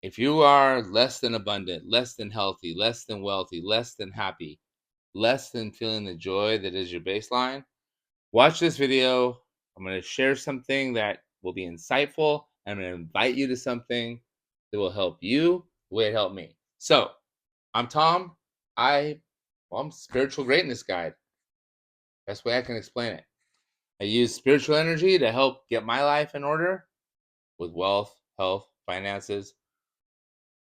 If you are less than abundant, less than healthy, less than wealthy, less than happy, less than feeling the joy that is your baseline, watch this video. I'm going to share something that will be insightful. I'm going to invite you to something that will help you the way it helped me. So, I'm Tom. I'm a spiritual greatness guide. Best way I can explain it. I use spiritual energy to help get my life in order with wealth, health, finances,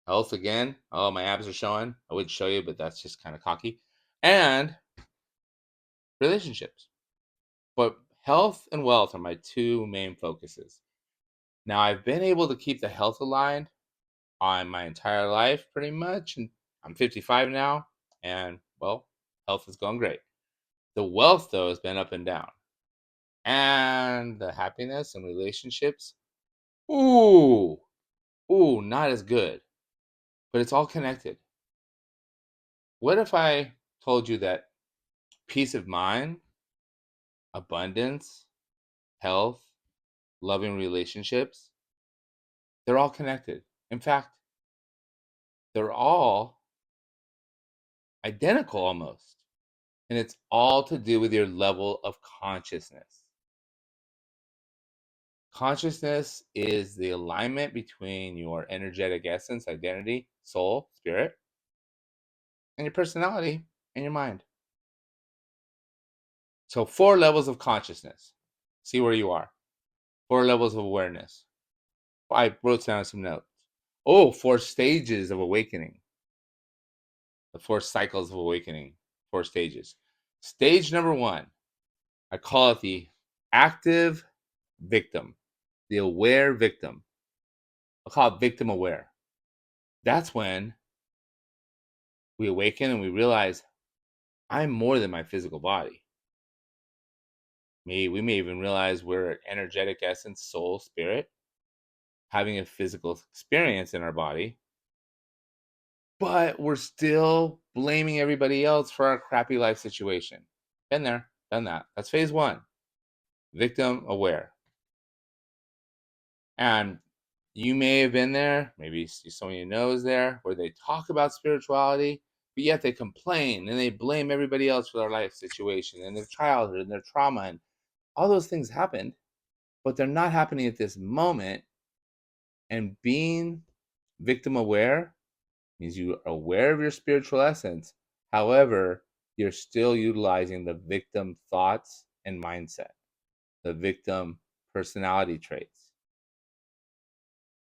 health again. Oh, my abs are showing. I would show you, but that's just kind of cocky. And relationships. But health and wealth are my two main focuses. Now, I've been able to keep the health aligned on my entire life pretty much. And I'm 55 now. And, well, health is going great. The wealth, though, has been up and down. And the happiness and relationships, ooh, not as good. But it's all connected. What if I told you that peace of mind, abundance, health, loving relationships, they're all connected. In fact, they're all identical almost. And it's all to do with your level of consciousness. Consciousness is the alignment between your energetic essence, identity, soul, spirit, and your personality and your mind. So, 4 levels of consciousness. See where you are. 4 levels of awareness. I wrote down some notes. Oh, 4 stages of awakening. The 4 cycles of awakening. 4 stages. Stage number 1, I call it the active victim, the aware victim. I'll call it victim aware. That's when we awaken and we realize I'm more than my physical body. We may even realize we're an energetic essence, soul, spirit, having a physical experience in our body, but we're still blaming everybody else for our crappy life situation. Been there, done that. That's phase 1, victim aware. And you may have been there, maybe someone you know is there, where they talk about spirituality, but yet they complain and they blame everybody else for their life situation and their childhood and their trauma. And all those things happened, but they're not happening at this moment. And being victim aware means you are aware of your spiritual essence. However, you're still utilizing the victim thoughts and mindset, the victim personality traits.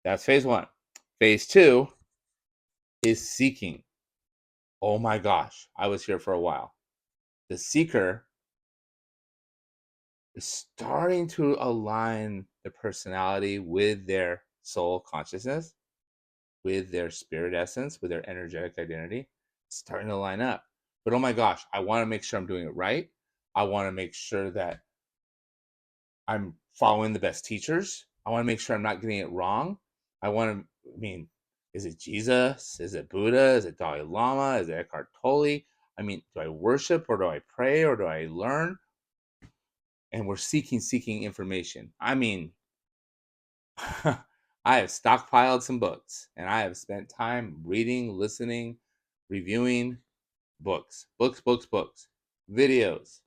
That's phase 1. Phase 2 is seeking. Oh my gosh, I was here for a while. The seeker is starting to align the personality with their soul consciousness, with their spirit essence, with their energetic identity. It's starting to line up. But oh my gosh, I want to make sure I'm doing it right. I want to make sure that I'm following the best teachers. I want to make sure I'm not getting it wrong. Is it Jesus? Is it Buddha? Is it Dalai Lama? Is it Eckhart Tolle? Do I worship or do I pray or do I learn? And we're seeking information. I have stockpiled some books and I have spent time reading, listening, reviewing books, videos.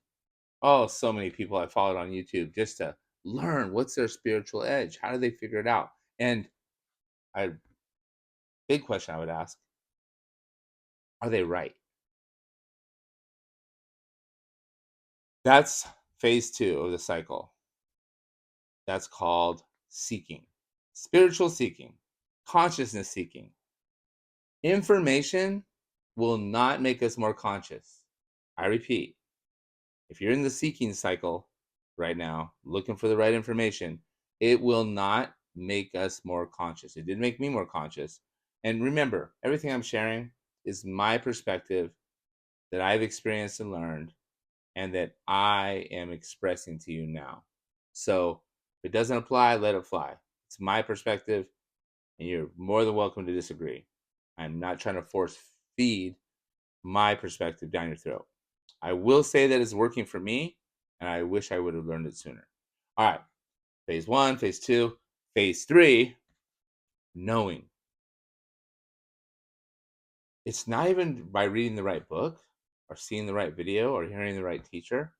Oh, so many people I followed on YouTube just to learn what's their spiritual edge. How do they figure it out? And I big question I would ask, are they right? That's phase 2 of the cycle. That's called seeking. Spiritual seeking, consciousness seeking. Information will not make us more conscious. I repeat, if you're in the seeking cycle right now, looking for the right information, it will not make us more conscious. It did make me more conscious. And remember, everything I'm sharing is my perspective that I've experienced and learned and that I am expressing to you now. So if it doesn't apply, let it fly. It's my perspective, and you're more than welcome to disagree. I'm not trying to force feed my perspective down your throat. I will say that it's working for me, and I wish I would have learned it sooner. All right, phase 1, phase 2, phase 3, knowing. It's not even by reading the right book or seeing the right video or hearing the right teacher,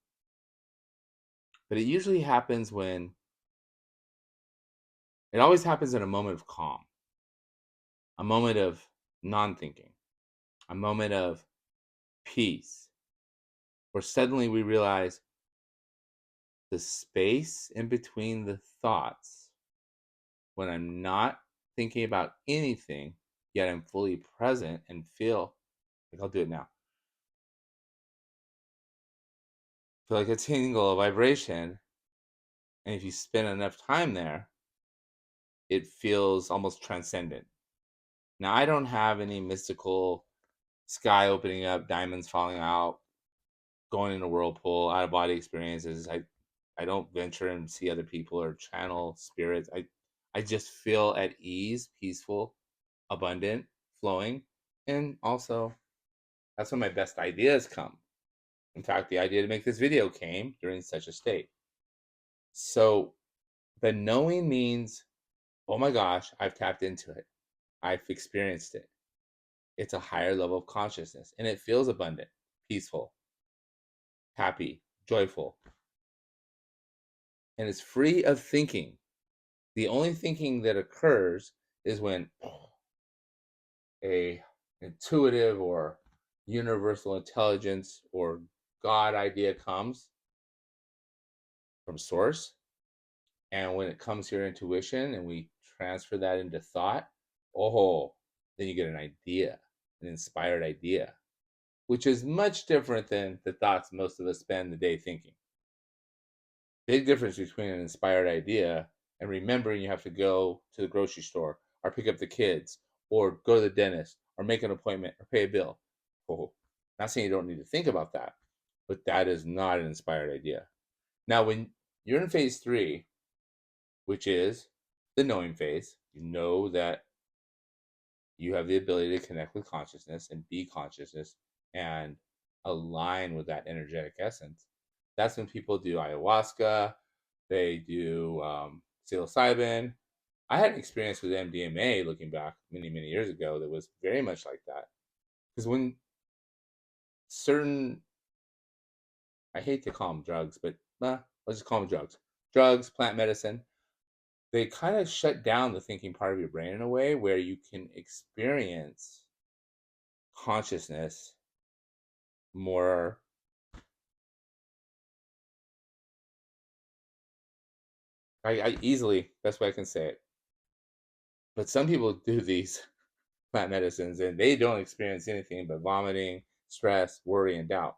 but it usually happens when it always happens in a moment of calm, a moment of non thinking, a moment of peace, where suddenly we realize the space in between the thoughts when I'm not thinking about anything, yet I'm fully present and feel like I'll do it now. Feel like a tingle, a vibration. And if you spend enough time there, it feels almost transcendent. Now, I don't have any mystical sky opening up, diamonds falling out, going in a whirlpool, out of body experiences. I don't venture and see other people or channel spirits. I just feel at ease, peaceful, abundant, flowing, and also that's when my best ideas come. In fact, the idea to make this video came during such a state. So the knowing means, oh my gosh, I've tapped into it. I've experienced it. It's a higher level of consciousness and it feels abundant, peaceful, happy, joyful, and it's free of thinking. The only thinking that occurs is when a intuitive or universal intelligence or God idea comes from source. And when it comes to your intuition and we transfer that into thought, oh, then you get an idea, an inspired idea, which is much different than the thoughts most of us spend the day thinking. Big difference between an inspired idea and remembering you have to go to the grocery store or pick up the kids or go to the dentist or make an appointment or pay a bill. Oh, not saying you don't need to think about that, but that is not an inspired idea. Now, when you're in phase 3, which is the knowing phase, you know that you have the ability to connect with consciousness and be consciousness and align with that energetic essence. That's when people do ayahuasca, they do psilocybin. I had an experience with MDMA looking back many, many years ago that was very much like that. Because when certain, I hate to call them drugs, but let's just call them drugs, plant medicine, they kind of shut down the thinking part of your brain in a way where you can experience consciousness more. I easily, best way I can say it. But some people do these plant medicines and they don't experience anything but vomiting, stress, worry, and doubt.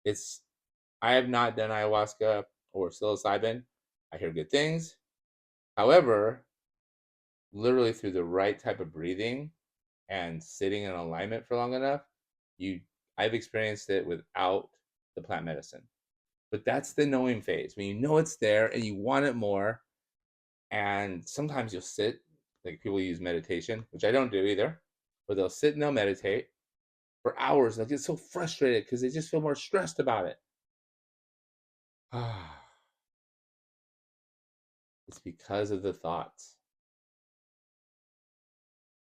It's I have not done ayahuasca or psilocybin. I hear good things. However, literally through the right type of breathing and sitting in alignment for long enough, you I've experienced it without the plant medicine. But that's the knowing phase. When you know it's there and you want it more, and sometimes you'll sit, like people use meditation, which I don't do either, but they'll sit and they'll meditate for hours. They'll get so frustrated because they just feel more stressed about it. It's because of the thoughts.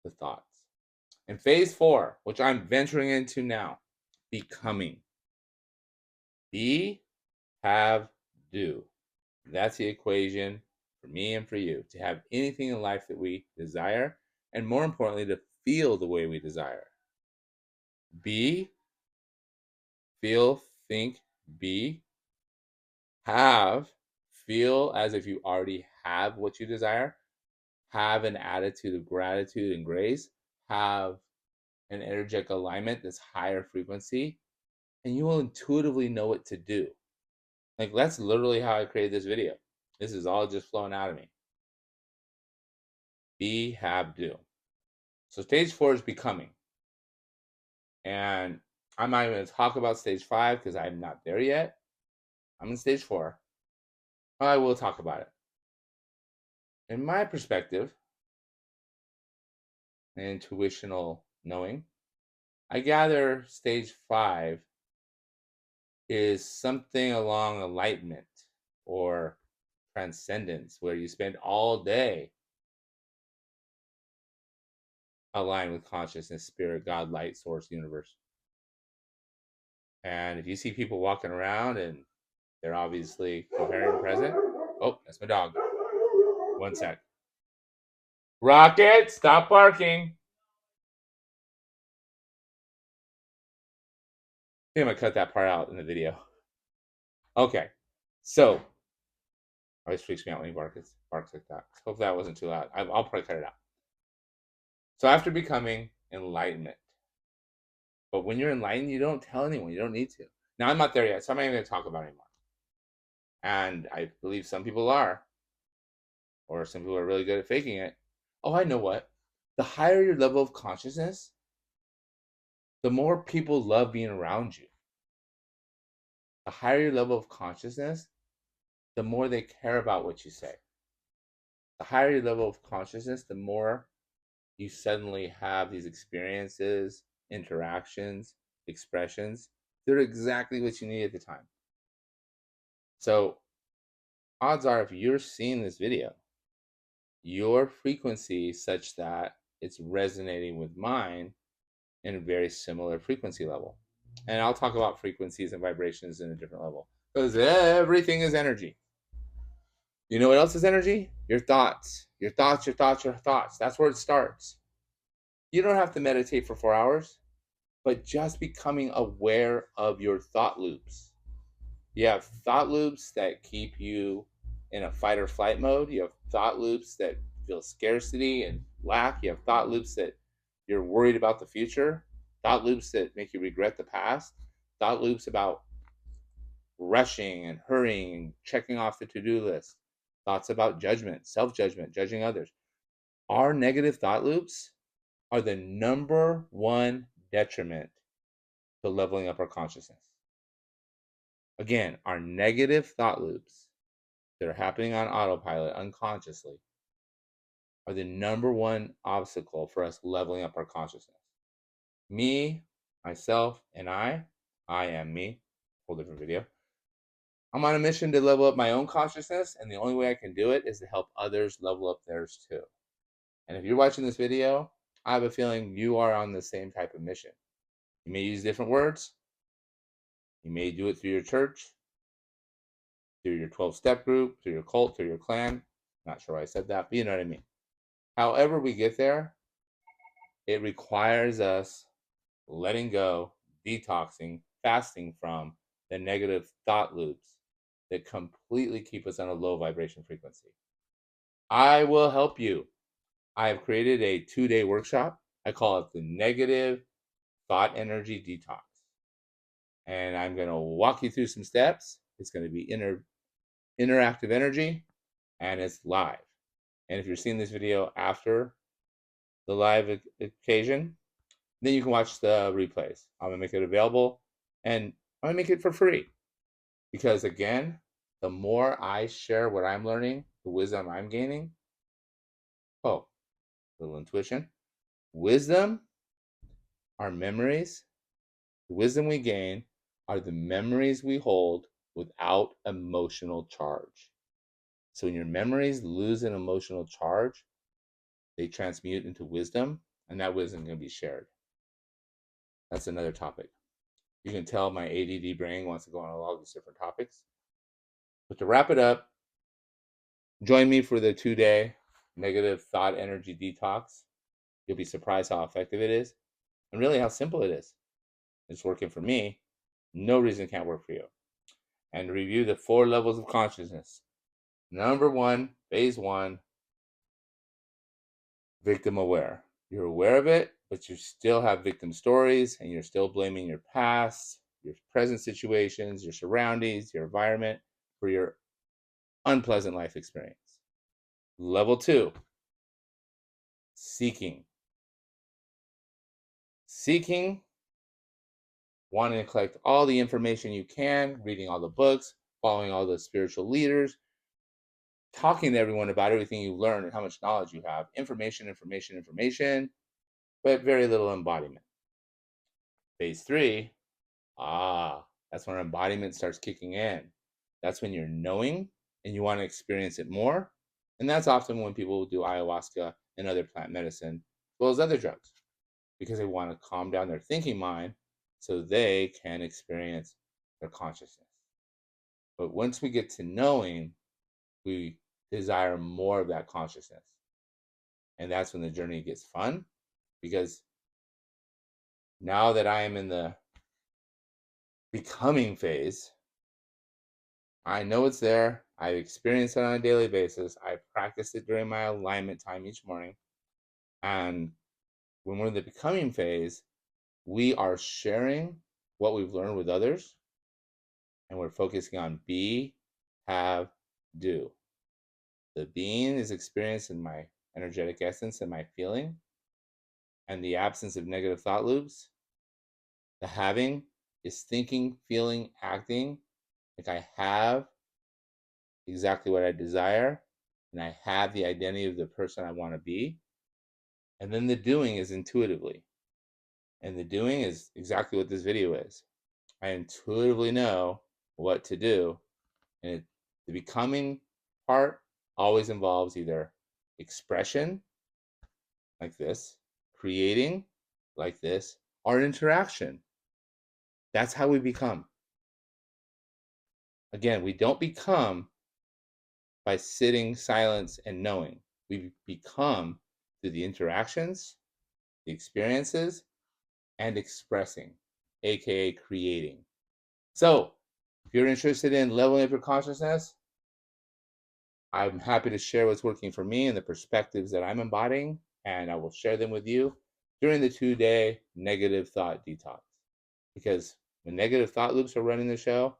The thoughts. In phase 4, which I'm venturing into now, becoming. Be, have, do. That's the equation for me and for you to have anything in life that we desire, and more importantly, to feel the way we desire. Be, feel, think, be, have, feel as if you already have what you desire, have an attitude of gratitude and grace, have an energetic alignment that's higher frequency, and you will intuitively know what to do. Like, that's literally how I created this video. This is all just flowing out of me. Be, have, do. So stage 4 is becoming. And I'm not even going to talk about stage 5 because I'm not there yet. I'm in stage 4. I will talk about it. In my perspective, and intuitional knowing, I gather stage 5 is something along enlightenment or transcendence, where you spend all day align with consciousness, spirit, God, light, source, universe. And if you see people walking around and they're obviously coherent and present, oh, that's my dog. One sec. Rocket, stop barking. I think I'm gonna cut that part out in the video. Okay, so always freaks me out when he barks like that. Hopefully that wasn't too loud. I'll probably cut it out. So after becoming enlightenment, but when you're enlightened, you don't tell anyone. You don't need to. Now I'm not there yet, so I'm not even gonna talk about it anymore. And I believe some people are, or some people are really good at faking it. Oh, I know what. The higher your level of consciousness, the more people love being around you. The higher your level of consciousness, the more they care about what you say. The higher your level of consciousness, the more you suddenly have these experiences, interactions, expressions. They're exactly what you need at the time. So, odds are, if you're seeing this video, your frequency is such that it's resonating with mine in a very similar frequency level. And I'll talk about frequencies and vibrations in a different level because everything is energy. You know what else is energy? Your thoughts. Your thoughts, your thoughts, your thoughts. That's where it starts. You don't have to meditate for 4 hours, but just becoming aware of your thought loops. You have thought loops that keep you in a fight or flight mode. You have thought loops that feel scarcity and lack. You have thought loops that you're worried about the future. Thought loops that make you regret the past. Thought loops about rushing and hurrying and checking off the to-do list. Thoughts about judgment, self-judgment, judging others. Our negative thought loops are the number one detriment to leveling up our consciousness. Again, our negative thought loops that are happening on autopilot unconsciously are the number one obstacle for us leveling up our consciousness. Me, myself, and I am me, whole different video. I'm on a mission to level up my own consciousness, and the only way I can do it is to help others level up theirs too. And if you're watching this video, I have a feeling you are on the same type of mission. You may use different words. You may do it through your church, through your 12-step group, through your cult, through your clan. Not sure why I said that, but you know what I mean. However we get there, it requires us letting go, detoxing, fasting from the negative thought loops that completely keep us on a low vibration frequency. I will help you. I have created a 2-day workshop. I call it the Negative Thought Energy Detox. And I'm going to walk you through some steps. It's going to be interactive energy, and it's live. And if you're seeing this video after the live occasion, then you can watch the replays. I'm going to make it available, and I'm going to make it for free. Because again, the more I share what I'm learning, the wisdom I'm gaining, oh, little intuition, wisdom, our memories, the wisdom we gain are the memories we hold without emotional charge. So when your memories lose an emotional charge, they transmute into wisdom, and that wisdom can be shared. That's another topic. You can tell my ADD brain wants to go on all these different topics. But to wrap it up, join me for the 2-day negative thought energy detox. You'll be surprised how effective it is and really how simple it is. It's working for me. No reason it can't work for you. And review the 4 levels of consciousness. Number 1, phase 1, victim aware. You're aware of it, but you still have victim stories and you're still blaming your past, your present situations, your surroundings, your environment for your unpleasant life experience. Level 2, seeking. Seeking, wanting to collect all the information you can, reading all the books, following all the spiritual leaders, talking to everyone about everything you learn and how much knowledge you have. Information, information, information, but very little embodiment. Phase 3, that's when embodiment starts kicking in. That's when you're knowing and you want to experience it more. And that's often when people do ayahuasca and other plant medicine well as other drugs, because they want to calm down their thinking mind so they can experience their consciousness. But once we get to knowing, we desire more of that consciousness. And that's when the journey gets fun, because now that I am in the becoming phase, I know it's there. I've experienced it on a daily basis. I practice it during my alignment time each morning. And when we're in the becoming phase, we are sharing what we've learned with others, and we're focusing on be, have, do. The being is experienced in my energetic essence and my feeling, and the absence of negative thought loops. The having is thinking, feeling, acting like I have exactly what I desire, and I have the identity of the person I want to be. And then the doing is intuitively. And the doing is exactly what this video is. I intuitively know what to do. And the becoming part always involves either expression, like this, creating, like this, or interaction. That's how we become. Again, we don't become by sitting, silence, and knowing. We become through the interactions, the experiences, and expressing, aka creating. So, if you're interested in leveling up your consciousness, I'm happy to share what's working for me and the perspectives that I'm embodying, and I will share them with you during the 2-day negative thought detox. Because when negative thought loops are running the show,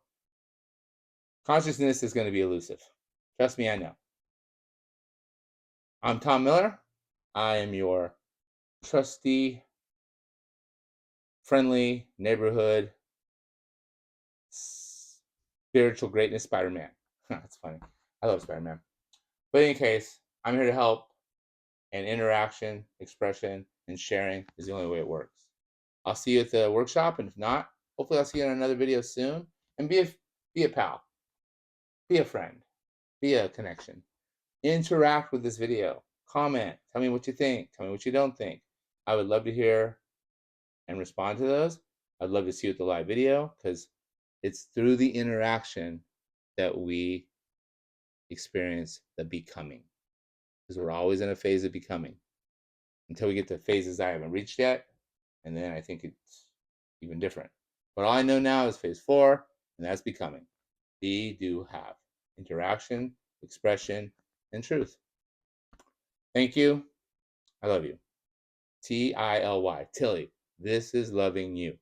consciousness is going to be elusive. Trust me, I know. I'm Tom Miller. I am your trusty, friendly neighborhood spiritual greatness Spider-Man. That's funny. I love Spider-Man. But in any case, I'm here to help, and interaction, expression, and sharing is the only way it works. I'll see you at the workshop, and if not, hopefully I'll see you in another video soon. And be a pal, be a friend, be a connection. Interact with this video. Comment. Tell me what you think. Tell me what you don't think. I would love to hear and respond to those. I'd love to see you at the live video, because it's through the interaction that we experience the becoming. Because we're always in a phase of becoming until we get to phases I haven't reached yet. And then I think it's even different. But all I know now is phase 4, and that's becoming. Be, do, have. Interaction, expression, and truth. Thank you. I love you. Tilly. Tilly. This is loving you.